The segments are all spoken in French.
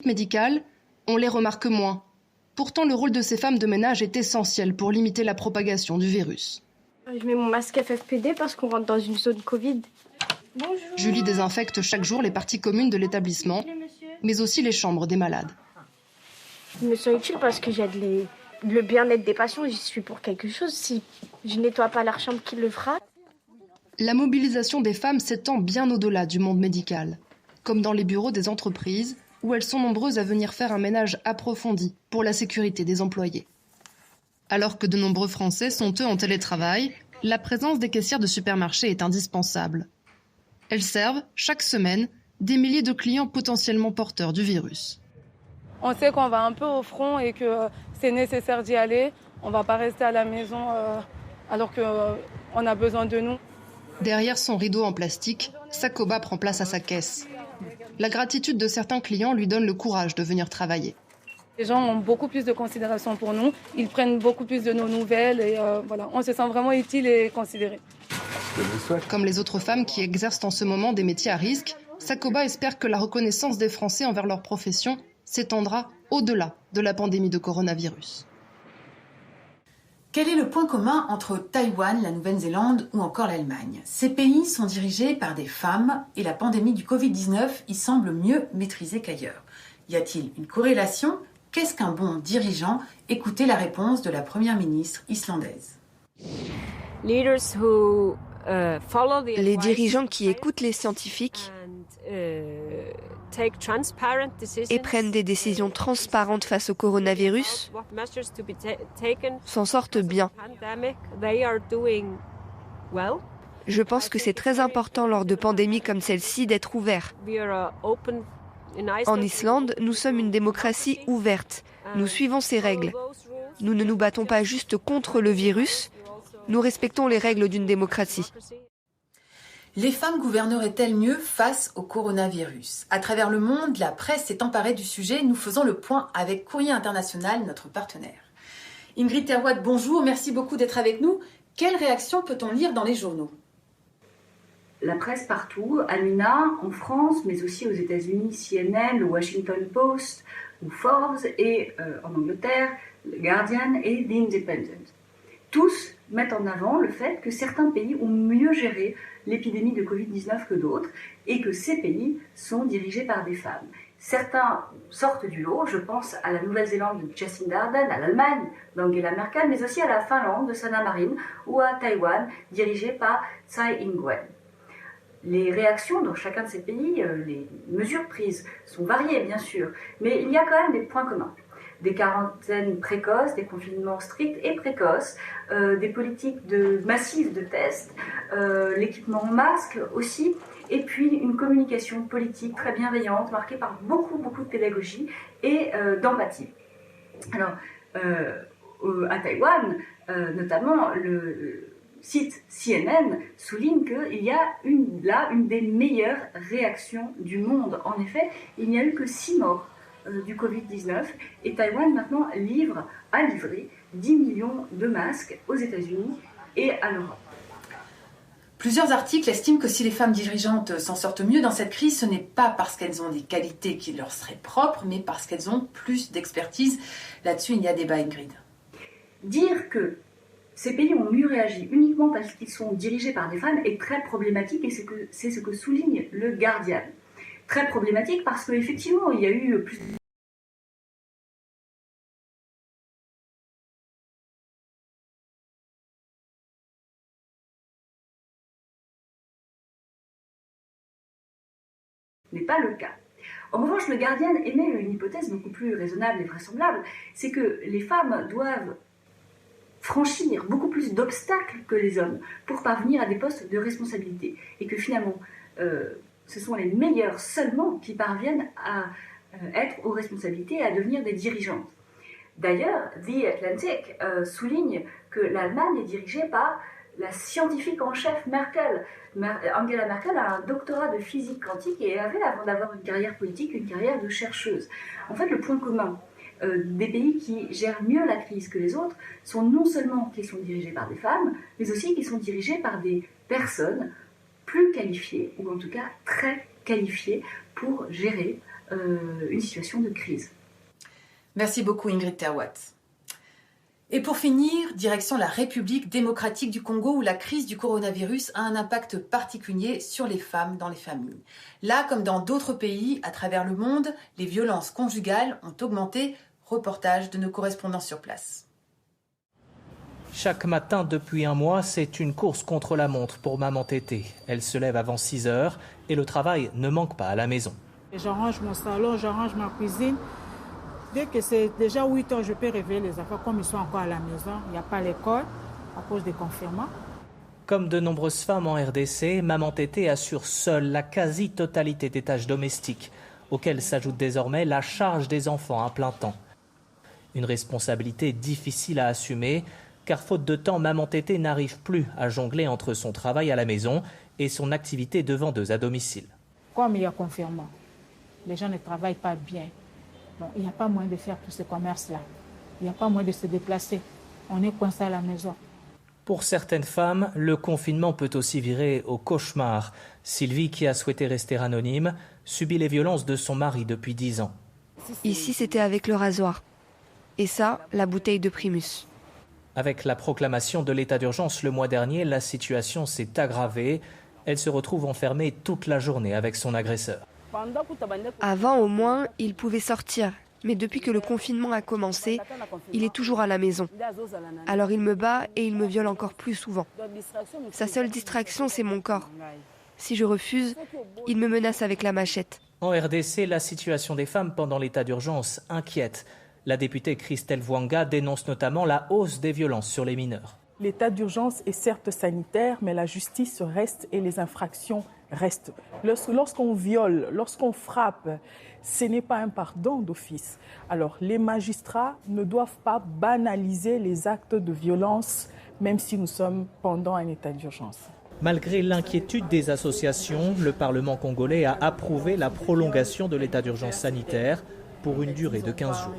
Médicales, on les remarque moins. Pourtant, le rôle de ces femmes de ménage est essentiel pour limiter la propagation du virus. Je mets mon masque FFP2 parce qu'on rentre dans une zone Covid. Bonjour. Julie désinfecte chaque jour les parties communes de l'établissement, mais aussi les chambres des malades. Je me sens utile parce que j'aide le bien-être des patients. J'y suis pour quelque chose. Si je nettoie pas leur chambre, qui le fera? La mobilisation des femmes s'étend bien au-delà du monde médical, comme dans les bureaux des entreprises, où elles sont nombreuses à venir faire un ménage approfondi pour la sécurité des employés. Alors que de nombreux Français sont eux en télétravail, la présence des caissières de supermarchés est indispensable. Elles servent, chaque semaine, des milliers de clients potentiellement porteurs du virus. On sait qu'on va un peu au front et que c'est nécessaire d'y aller. On ne va pas rester à la maison alors qu'on a besoin de nous. Derrière son rideau en plastique, Sakoba prend place à sa caisse. La gratitude de certains clients lui donne le courage de venir travailler. Les gens ont beaucoup plus de considération pour nous. Ils prennent beaucoup plus de nos nouvelles et voilà, on se sent vraiment utile et considéré. Comme les autres femmes qui exercent en ce moment des métiers à risque, Sakoba espère que la reconnaissance des Français envers leur profession s'étendra au-delà de la pandémie de coronavirus. Quel est le point commun entre Taïwan, la Nouvelle-Zélande ou encore l'Allemagne? Ces pays sont dirigés par des femmes et la pandémie du Covid-19 y semble mieux maîtrisée qu'ailleurs. Y a-t-il une corrélation? Qu'est-ce qu'un bon dirigeant? Écoutez la réponse de la première ministre islandaise. Les dirigeants qui écoutent les scientifiques et prennent des décisions transparentes face au coronavirus s'en sortent bien. Je pense que c'est très important lors de pandémies comme celle-ci d'être ouvert. En Islande, nous sommes une démocratie ouverte. Nous suivons ces règles. Nous ne nous battons pas juste contre le virus, nous respectons les règles d'une démocratie. Les femmes gouverneraient-elles mieux face au coronavirus? À travers le monde, la presse s'est emparée du sujet. Nous faisons le point avec Courrier International, notre partenaire. Ingrid Terwad, bonjour, merci beaucoup d'être avec nous. Quelles réactions peut-on lire dans les journaux? La presse partout, Amina, en France, mais aussi aux États-Unis, CNN, le Washington Post ou Forbes, et en Angleterre, le Guardian et The Independent. Tous mettent en avant le fait que certains pays ont mieux géré l'épidémie de Covid-19 que d'autres et que ces pays sont dirigés par des femmes. Certains sortent du lot, je pense à la Nouvelle-Zélande de Jacinda Ardern, à l'Allemagne d'Angela Merkel, mais aussi à la Finlande de Sanna Marin ou à Taïwan, dirigée par Tsai Ing-wen. Les réactions dans chacun de ces pays, les mesures prises sont variées bien sûr, mais il y a quand même des points communs. Des quarantaines précoces, des confinements stricts et précoces, des politiques massives de tests, l'équipement en masque aussi, et puis une communication politique très bienveillante, marquée par beaucoup de pédagogie et d'empathie. Alors, à Taïwan, notamment, le site CNN souligne qu'il y a une des meilleures réactions du monde. En effet, il n'y a eu que 6 morts du Covid-19 et Taïwan maintenant a livré 10 millions de masques aux États-Unis et à l'Europe. Plusieurs articles estiment que si les femmes dirigeantes s'en sortent mieux dans cette crise, ce n'est pas parce qu'elles ont des qualités qui leur seraient propres, mais parce qu'elles ont plus d'expertise. Là-dessus, il y a débat, Ingrid. Dire que ces pays ont mieux réagi uniquement parce qu'ils sont dirigés par des femmes est très problématique et c'est ce que souligne le Guardian. Très problématique parce qu'effectivement, il y a eu plus n'est pas le cas. En revanche, le Guardian émet une hypothèse beaucoup plus raisonnable et vraisemblable, c'est que les femmes doivent franchir beaucoup plus d'obstacles que les hommes pour parvenir à des postes de responsabilité et que finalement, ce sont les meilleures seulement qui parviennent à être aux responsabilités et à devenir des dirigeantes. D'ailleurs, The Atlantic souligne que l'Allemagne est dirigée par la scientifique en chef Merkel. Angela Merkel a un doctorat de physique quantique et avait, avant d'avoir une carrière politique, une carrière de chercheuse. En fait, le point commun des pays qui gèrent mieux la crise que les autres sont non seulement qu'ils sont dirigés par des femmes, mais aussi qu'ils sont dirigés par des personnes plus qualifiées, ou en tout cas très qualifiées, pour gérer une situation de crise. Merci beaucoup Ingrid Terwat. Et pour finir, direction la République démocratique du Congo où la crise du coronavirus a un impact particulier sur les femmes dans les familles. Là, comme dans d'autres pays à travers le monde, les violences conjugales ont augmenté. Reportage de nos correspondants sur place. Chaque matin depuis un mois, c'est une course contre la montre pour maman Tété. Elle se lève avant 6 heures et le travail ne manque pas à la maison. J'arrange mon salon, j'arrange ma cuisine. Dès que c'est déjà 8 heures, je peux réveiller les enfants comme ils sont encore à la maison. Il n'y a pas l'école à cause des confinements. Comme de nombreuses femmes en RDC, maman Tété assure seule la quasi-totalité des tâches domestiques, auxquelles s'ajoute désormais la charge des enfants à plein temps. Une responsabilité difficile à assumer, car faute de temps, maman Tété n'arrive plus à jongler entre son travail à la maison et son activité de vendeuse à domicile. Comme il y a confinement, les gens ne travaillent pas bien. Bon, il n'y a pas moyen de faire tout ce commerce-là. Il n'y a pas moyen de se déplacer. On est coincé à la maison. Pour certaines femmes, le confinement peut aussi virer au cauchemar. Sylvie, qui a souhaité rester anonyme, subit les violences de son mari depuis 10 ans. Ici, c'était avec le rasoir. Et ça, la bouteille de Primus. Avec la proclamation de l'état d'urgence le mois dernier, la situation s'est aggravée. Elle se retrouve enfermée toute la journée avec son agresseur. Avant, au moins, il pouvait sortir. Mais depuis que le confinement a commencé, il est toujours à la maison. Alors il me bat et il me viole encore plus souvent. Sa seule distraction, c'est mon corps. Si je refuse, il me menace avec la machette. En RDC, la situation des femmes pendant l'état d'urgence inquiète. La députée Christelle Vwanga dénonce notamment la hausse des violences sur les mineurs. L'état d'urgence est certes sanitaire, mais la justice reste et les infractions restent. Lorsqu'on viole, lorsqu'on frappe, ce n'est pas un pardon d'office. Alors les magistrats ne doivent pas banaliser les actes de violence, même si nous sommes pendant un état d'urgence. Malgré l'inquiétude des associations, le Parlement congolais a approuvé la prolongation de l'état d'urgence sanitaire pour une durée de 15 jours.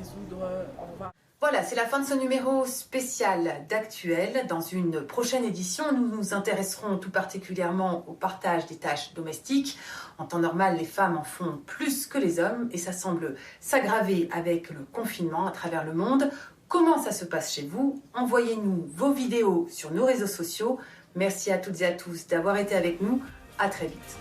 Voilà, c'est la fin de ce numéro spécial d'Actuel. Dans une prochaine édition, nous nous intéresserons tout particulièrement au partage des tâches domestiques. En temps normal, les femmes en font plus que les hommes et ça semble s'aggraver avec le confinement à travers le monde. Comment ça se passe chez vous? Envoyez-nous vos vidéos sur nos réseaux sociaux. Merci à toutes et à tous d'avoir été avec nous. À très vite.